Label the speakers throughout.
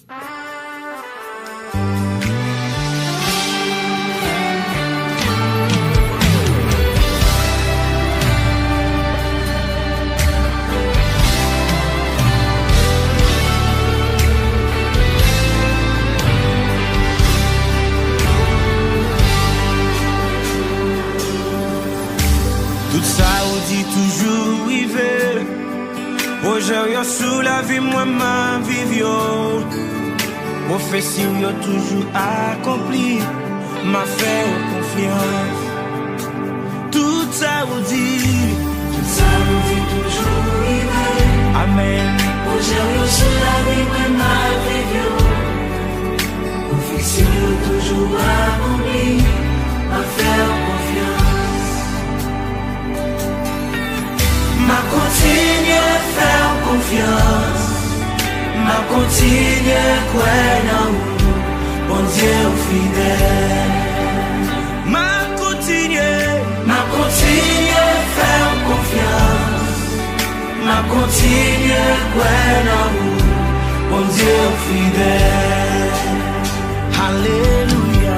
Speaker 1: Tout ça on dit toujours rivé. Aujourd'hui sous la vie moi ma vivio. Profession yo toujours accompli. M'a fait confiance. Tout ça on dit toujours rivé. Amen.
Speaker 2: Aujourd'hui sous la vie moi ma vivio. Profession yo toujours accompli. M'a fait confiance. Ma continue à faire confiance. Ma continue à croire en vous, bon Dieu fidèle.
Speaker 1: Ma continue
Speaker 2: à faire confiance. Ma continue à croire en vous, bon Dieu fidèle.
Speaker 1: Alléluia.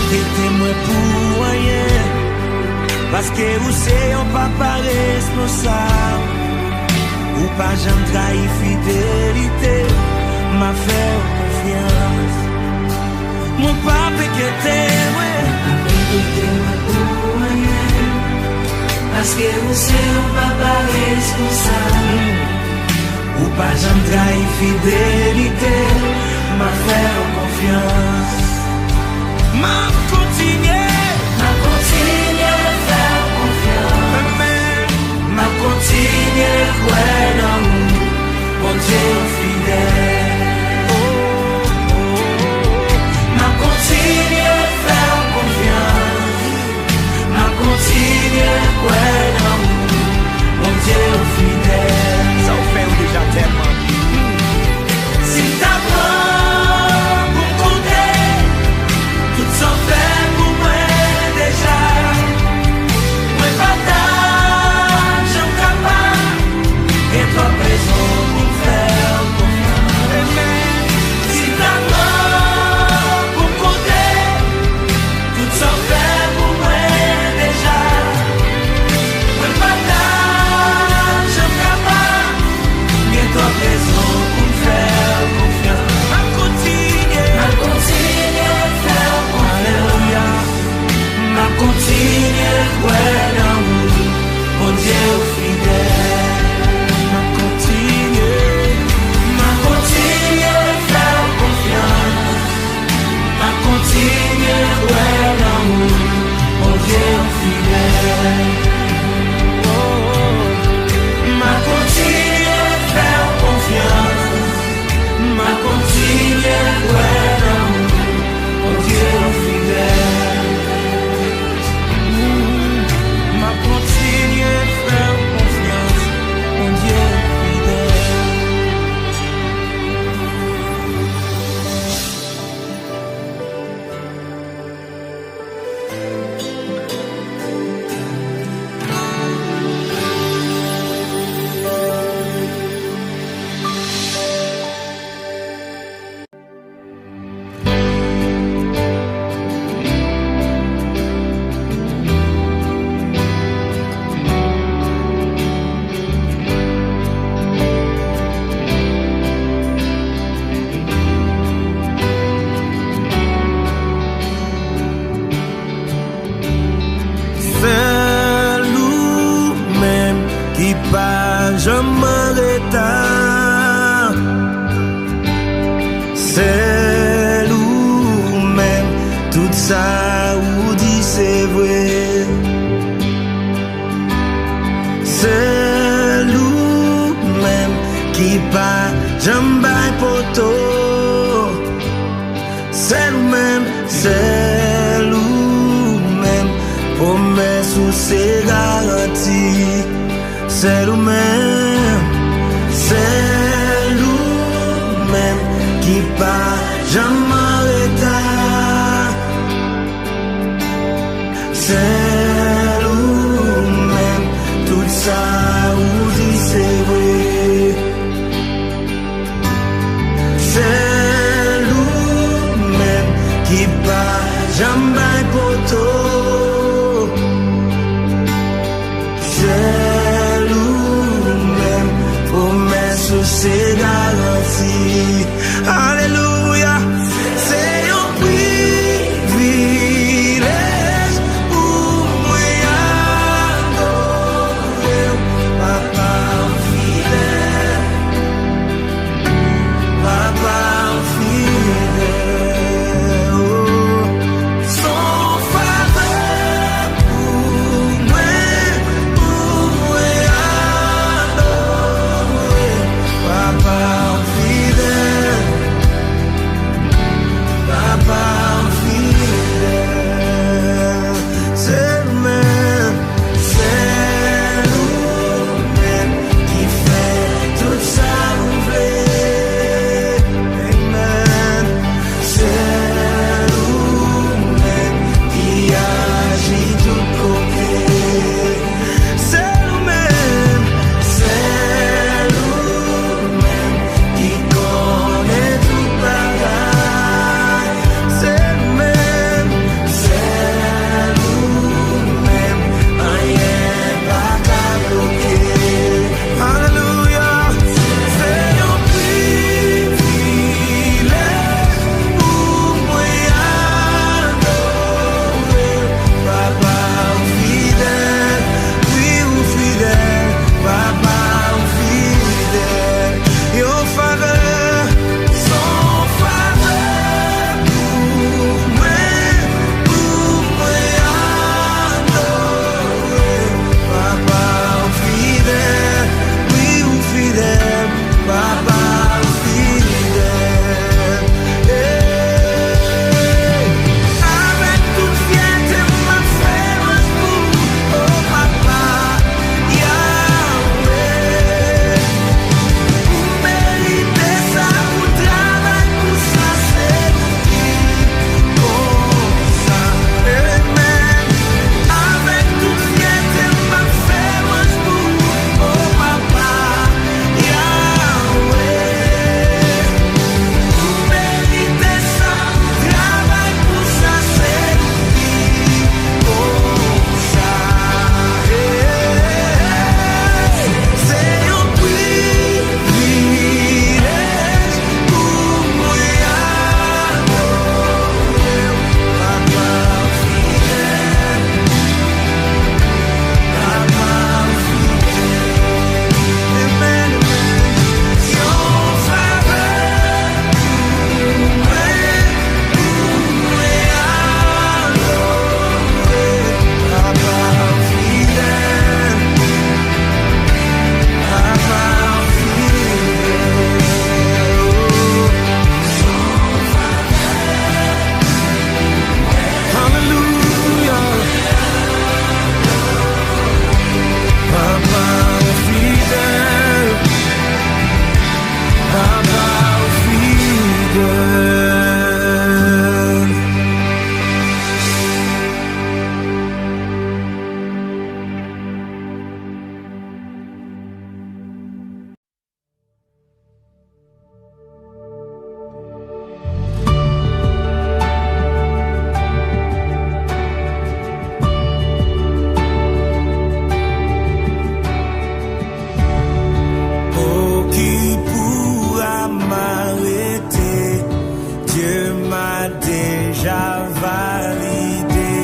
Speaker 1: T'es moi pour rien. Parce que vous c'est un papa responsable. Ou pas j'en trahi fidélité. M'a fait confiance. Mon papa que t'es moi.
Speaker 2: Pour rien. Parce que vous c'est un papa responsable.
Speaker 1: Ou pas j'en trahi fidélité. M'a fait confiance. Ma continue
Speaker 2: à faire confiance.
Speaker 1: Amen.
Speaker 2: Ma continue à croire en vous, bon Dieu fidèle. Ma continue à faire confiance. Ma continue à croire en vous, bon Dieu fidèle.
Speaker 1: Ça vous fait déjà tellement.
Speaker 2: Si t'apprends pour compter, tout s'en fait pour moi déjà. Moi partage en capable et toi présent pour faire confiance. Si t'apprends pour compter, tout s'en fait pour moi déjà. Moi partage en capable et toi présent pour faire confiance.
Speaker 1: Ma continue
Speaker 2: à faire confiance. Ma continue à croire en vous, bon Dieu fidèle.
Speaker 1: Ma continue
Speaker 2: à faire confiance. Ma continue à croire en vous, bon Dieu fidèle. Ma continue à faire confiance. Ma continue à croire en vous, bon Dieu fidèle.
Speaker 1: Ma continue à faire confiance. Mon Dieu fidèle. Je m'arrête. C'est nous-mêmes. Tout ça ou dit c'est vrai. C'est nous-mêmes qui pas jambes poto. C'est nous-mêmes. C'est nous-mêmes. Promesse ou c'est garantie. C'est nous-mêmes, c'est nous-mêmes. pas jamais m'arrêter. C'est nous-mêmes, tout ça, vous dit c'est vrai. C'est nous-mêmes qui pas jamais poteau. C'est nous-mêmes, promesse c'est garanti. Alléluia, c'est un privilège pour moi adorer Papa fidèle, Papa fidèle. Oh, son faveur pour moi adorer Papa fidèle, Papa fidèle. C'est nous-mêmes qui fait tout ça nous voulait. Amen. C'est nous-mêmes qui agit tout côté. C'est nous-mêmes qui connaît tout bagaille. C'est nous-mêmes, rien pas qu'à bloquer. Alléluia, c'est un privilège pour moi adorer Papa fidèle, oui ou fidèle, Papa fidèle. Your faveur, son faveur pour moi adorer Papa fidèle, oui ou fidèle, Papa fidèle. Avec toute fierté ma frère pour oh Papa Yahweh. Pour mériter ça, pour travailler pour ça, c'est comme ça. Amen. Avec toute fierté ma frère pour oh Papa Yahweh. Pour mériter ça, travaille pour ça, c'est comme ça. C'est un privilège pour moi adorer Papa fidèle, Papa fidèle. Amen. Your faveur pour moi adorer Papa fidèle, Papa fidèle. Hallelujah, Papa fidèle, Papa fidèle. Oh, qui pourra m'arrêter? Dieu m'a déjà validé.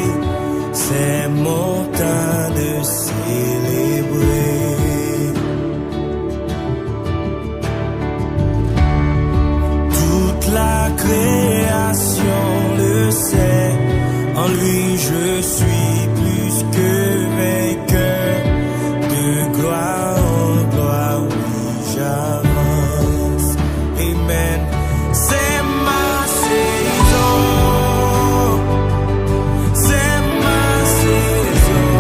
Speaker 1: C'est mon temps de célébrer. Toute la création le sait. En lui je suis plus que vainqueur. De gloire en gloire, oui, j'avance. Amen. C'est ma saison. C'est ma saison.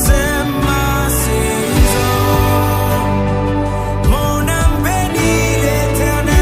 Speaker 1: C'est ma saison. Mon âme bénit l'Éternel.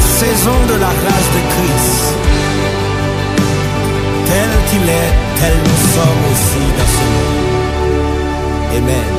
Speaker 1: saison de la grâce de Christ. Tel qu'il est, tel nous sommes aussi dans ce monde. Amen.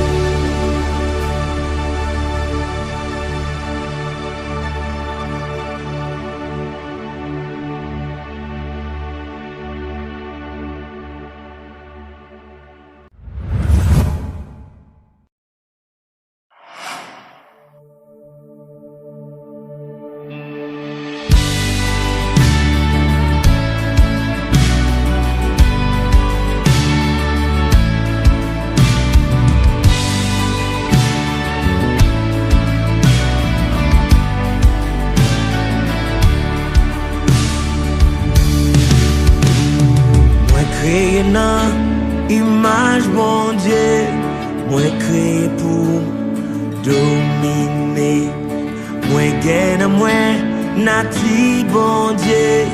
Speaker 1: Créé dans image bon Dieu, moi créé pour dominer. Moi gagne moi nati bon Dieu,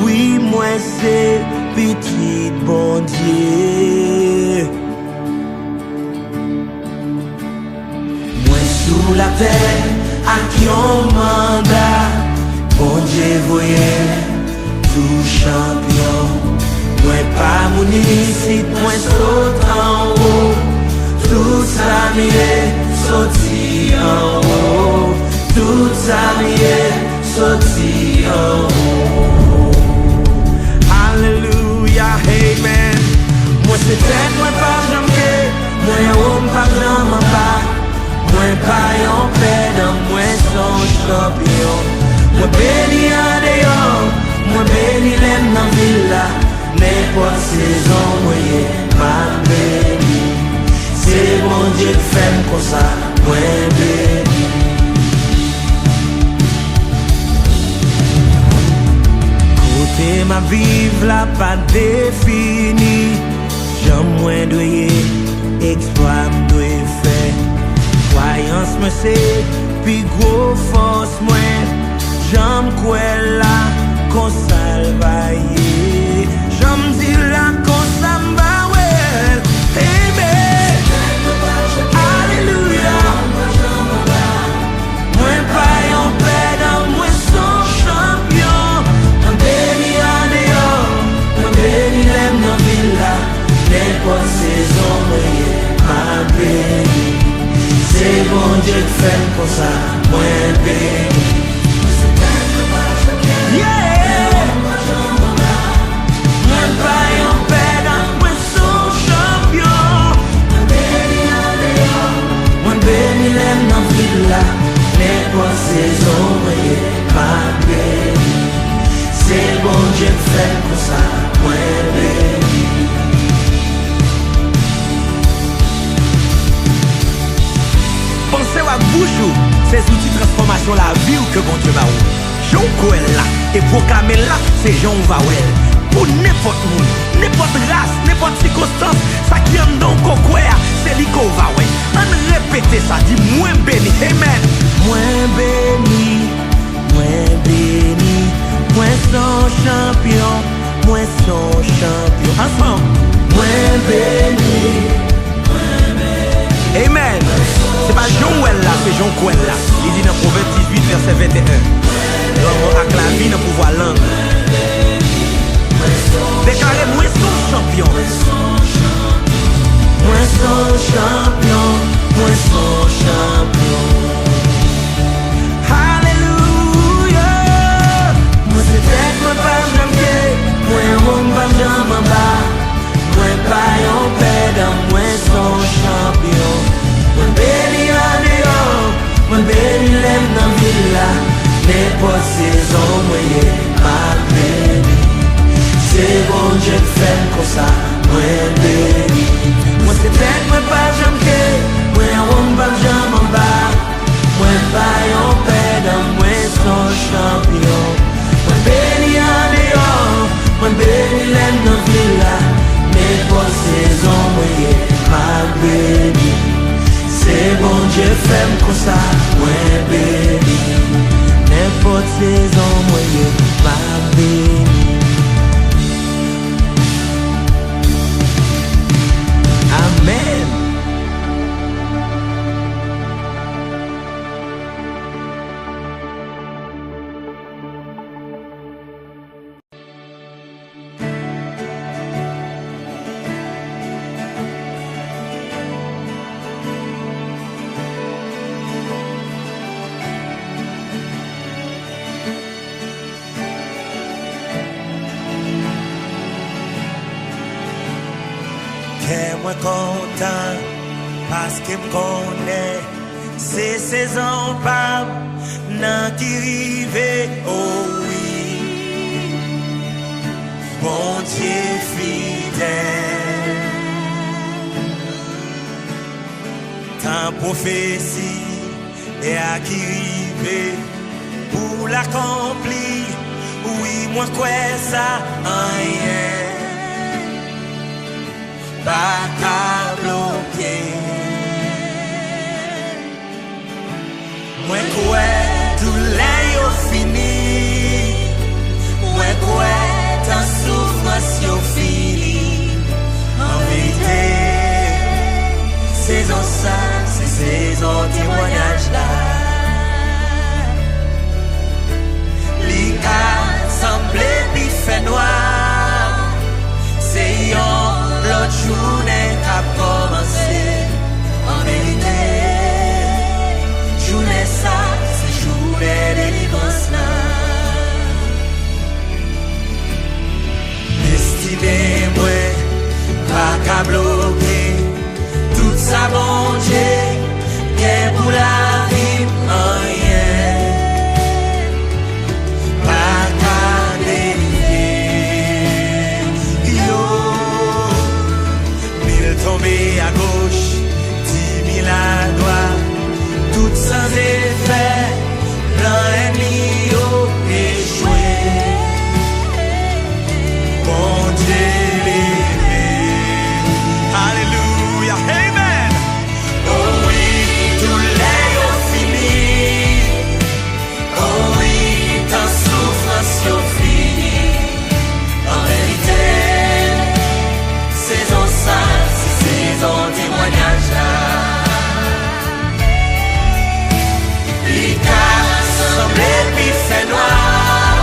Speaker 1: oui moi c'est petit bon Dieu. Moi sous la terre à qui on mandat, bon Dieu voyait tout champion. Moi pas mon ici, moi saute en haut. Tout ça m'est sorti en haut. Tout ça m'est sorti en haut. Alléluia, amen. Moi c'est tête, moi pas jamais. Moi homme pas grand pas. Moi pas en paix dans moi son champion. Moi béni en dehors. Moi béni l'aime dans villa. N'importe saison, moi, ma béni. C'est mon Dieu qui fait comme ça, moi béni. Côté ma vie, là, pas défini. J'aime moins de exploit, de fait. Croyance, me c'est, puis gros force, moi. J'aime quoi là, qu'on salvaille. J'aime dire la qu'on s'en va, ouais. Amen. Alléluia. Moi pas en paix dans moi son champion. Moi béni en dehors. Moi béni l'aime dans villa. N'importe saison, moi ma béni. C'est bon Dieu qui fait pour ça, moi béni. Yeah. N'importe saison, ma béni. C'est bon Dieu qui fait pour ça, moi béni. Pensez à bouche, ces outils de transformation la vie que bon Dieu va où. Jean Coel là, et proclamer là, c'est Jean Vawel. Pour n'importe monde, n'importe race, n'importe circonstance, ça qui est dans le coquoia, c'est lui qu'on va ouais. On répète ça, dit moins béni, amen. Moins béni, moins son champion, moins son champion. Ensemble, moins béni, amen. C'est pas Jean-Ouel là, c'est Jean Coel là. Il dit dans Proverbe 18, verset 21. L'homme a la vie dans le pouvoir langue. Déclarez moi son champion. Moi son champion. Moi son champion. Alléluia. Moi c'est tête, moi pas jamais. Moi homme pas jamais bas. Moi pas en paix dans moi son champion. Moi béni en dehors. Moi béni l'aime dans villa. N'importe saison, moi ma béni. C'est bon Dieu qui fait comme ça, moi béni. Moi c'est tête, moi pas jamais. Moi on va jamais en bas. moi content parce que me connaît. C'est saison pas nan qui rive, oh oui. Bon Dieu fidèle. Ta prophétie est à qui rive pour l'accomplir. Oui, moi quoi ça rien. Pas qu'à bloquer. Moi quoi tout l'air fini. Moi quoi ta souffrance yo fini. En vérité, saison ça, c'est saison témoignage là. L'Ika semble puis fait noir. C'est yon l'autre journée qu'a commencé. En vérité, journée ça, c'est journée délivrance là. Estimez moi, pas qu'à bloquer. Tout ça bon Dieu, qu'est pour la vie, rien. Pas qu'à délivrer. Yo, 1000 tombés à gauche, 10 000 à droite. Tout sans effet, plein ennemi yo échoué. Bon Dieu levé. Alléluia, amen. Oh oui, tout l'est yo fini. Oh oui, ta souffrance yo fini. En vérité, saison ça, c'est saison témoignage là. L'Ika semble puis fait noir.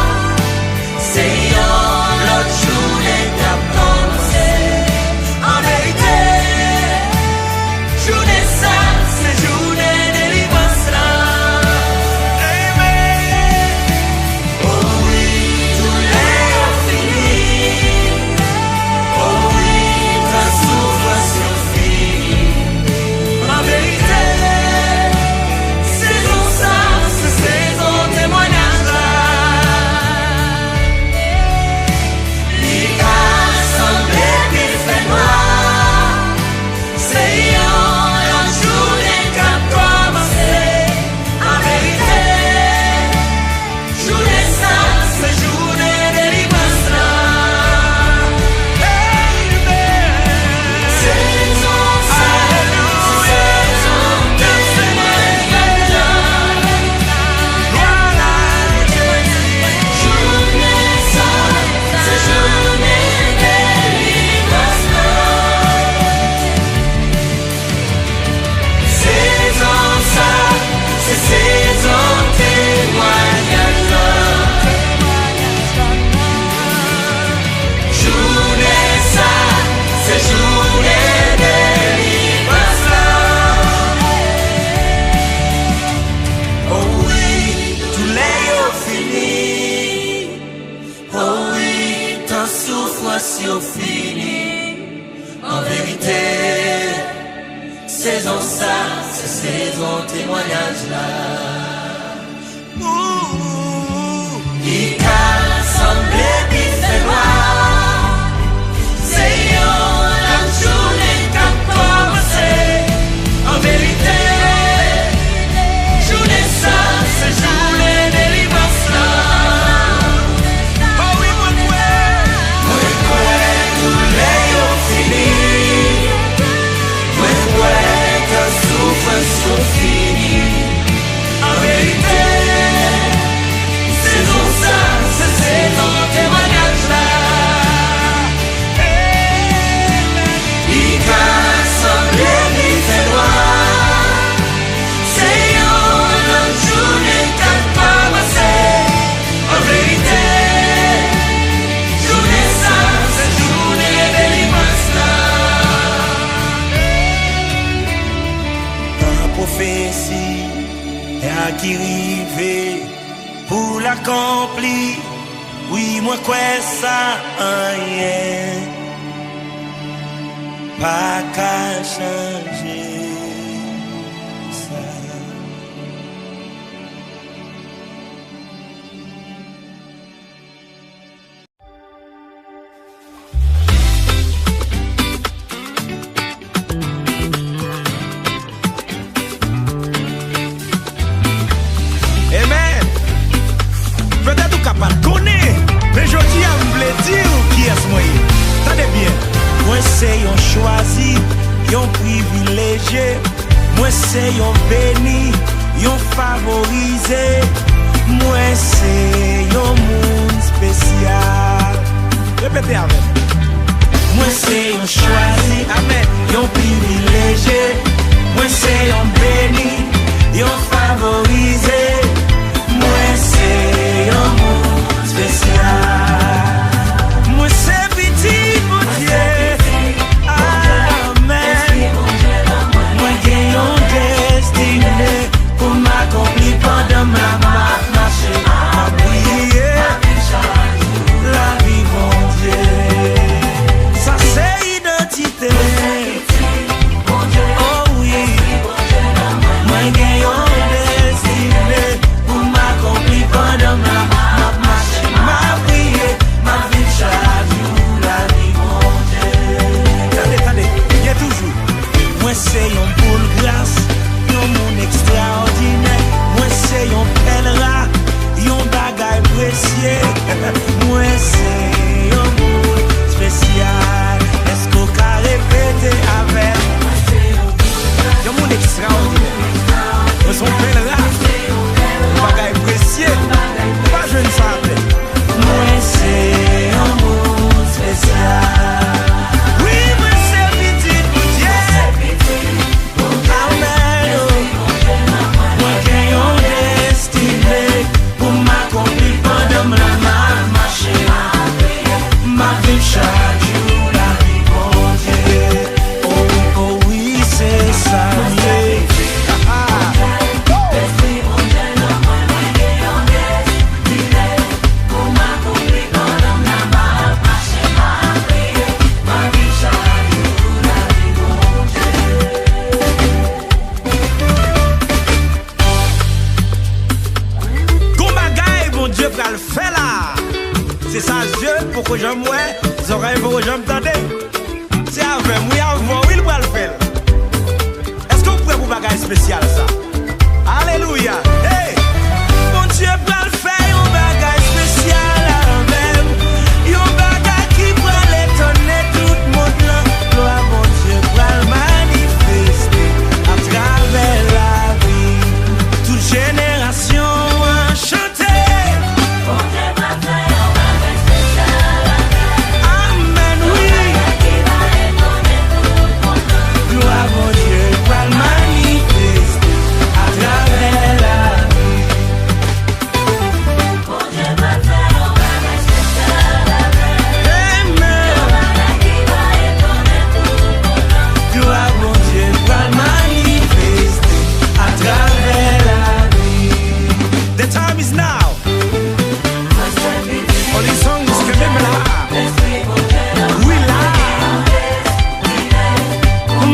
Speaker 1: C'est yon l'autre journée qu'a commencé. En vérité, journée ça, c'est journée délivrance là. Amen. Oh oui, tout l'est fini. Oh oui, ta souffrance est finie. En vérité, saison ça, c'est saison témoignage là. L'Ika semble puis fait noir. C'est yon l'autre journée qu'a commencé. En vérité, journée ça, c'est journée délivrance là. Amen. Saison ça, c'est saison de témoignage là. Voilà, journée ça, c'est journée délivrance là. Saison ça, c'est saison témoignage là. Journée ça, c'est journée délivrance là. Oh oui, tout l'est fini. Oh oui, ta souffrance yo fini. En vérité, saison ça, c'est saison témoignage là. L'Ika semble puis fait noir. C'est yon l'autre journée qu'a commencé. En vérité, journée ça, c'est journée délivrance là. Oh oui, moi quoi, tout l'est fini. Moi quoi, ta souffrance est finie. En vérité, saison ça, c'est saison témoignage là. L'Ika semble puis fait noir. C'est yon l'autre journée qu'a commencé. En vérité, journée ça, c'est journée délivrance là. Ta prophétie est à qui rive pour l'accomplir. Oui, moi quoi ça rien. pas qu'à changer ça.
Speaker 3: Peut-être ou capable de connaître, mais je dis à vous dire qui est-ce moi. Tenez bien.
Speaker 1: Moi c'est un choisi, un privilégié. Moi c'est un béni, un favorisé. Moi c'est un monde spécial.
Speaker 3: Répétez avec.
Speaker 1: Moi c'est un choisi, amen, un privilégié. Moi c'est un béni, un favorisé. Moi c'est un monde spécial. Moi c'est petit pour Dieu. Amen. Moi j'ai une destinée pour m'accomplir pendant ma marche, ma prière, la vie mon Dieu. Ça c'est identité. Oh oui. Moi j'ai une destinée pour m'accomplir pendant ma marche, ma prière, ma vie chaque jour, la vie mon Dieu.
Speaker 3: Attendez, il y a toujours.
Speaker 1: Moi c'est un boule grâce, un monde extraordinaire. Moi c'est un pèlerin, un bagage précieux. Moi c'est un monde spécial. Est-ce qu'on peut répéter avec?
Speaker 3: Un monde extraordinaire. Nous sommes pèlerins. Bagage précieux. Pas jeune santé.
Speaker 1: Moi c'est un monde spécial. Oui, moi c'est petit pour Dieu. Amen. Moi j'ai une destinée pour m'accomplir pendant ma marche, ma vie chaque jour, la vie mon Dieu. Oh, oh oui, c'est ça, yeah.
Speaker 3: C'est ça, Dieu, pour que j'aime moi, les oreilles pour que j'aime t'entendre. C'est avec moi, avant, il va le faire. Est-ce que vous pouvez vous bagaille spécial ça? Alléluia. Hey!
Speaker 1: Mon Dieu va le faire, un bagage spécial à même. Un bagage qui va l'étonner tout le monde là. Gloire, mon Dieu va le manifester à travers la vie. Toute génération a chanté. Mon Dieu va faire un bagage spécial à même. Amen, oui. Qui va étonner tout le monde là. Gloire, mon Dieu va le manifester à travers la vie. Mon Dieu va faire un bagage spécial à même. Amen. Qui va étonner tout le monde là. Gloire, mon Dieu va le manifester à travers la vie.
Speaker 3: The time is now. All these songs can make me laugh.
Speaker 1: Oui, là.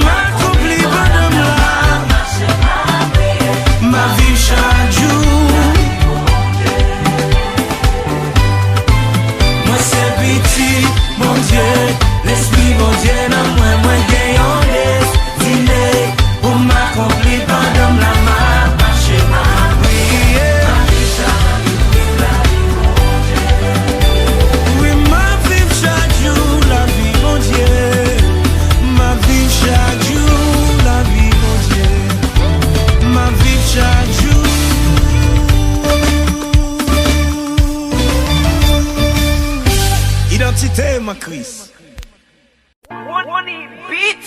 Speaker 1: M'accomplir pendant ma vie chaque jour. Moi c'est petit, mon Dieu, l'esprit mon Dieu dans moi, moi gagnant destiné pour m'accomplir pendant la marche, ma prière, ma vie chaque jour, la vie mon Dieu. Oui, ma vie chaque jour, la vie mon Dieu. Ma vie chaque jour, la vie mon Dieu. Ma vie chaque jour.
Speaker 3: Identité, ma Christ.
Speaker 2: One beat.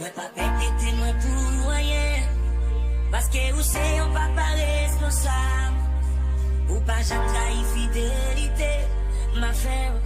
Speaker 4: Mwen pa pekete mwen pou noyen, paske ou se yon pa pa responsable. Ou pa jam trahi fidelite, ma fè ou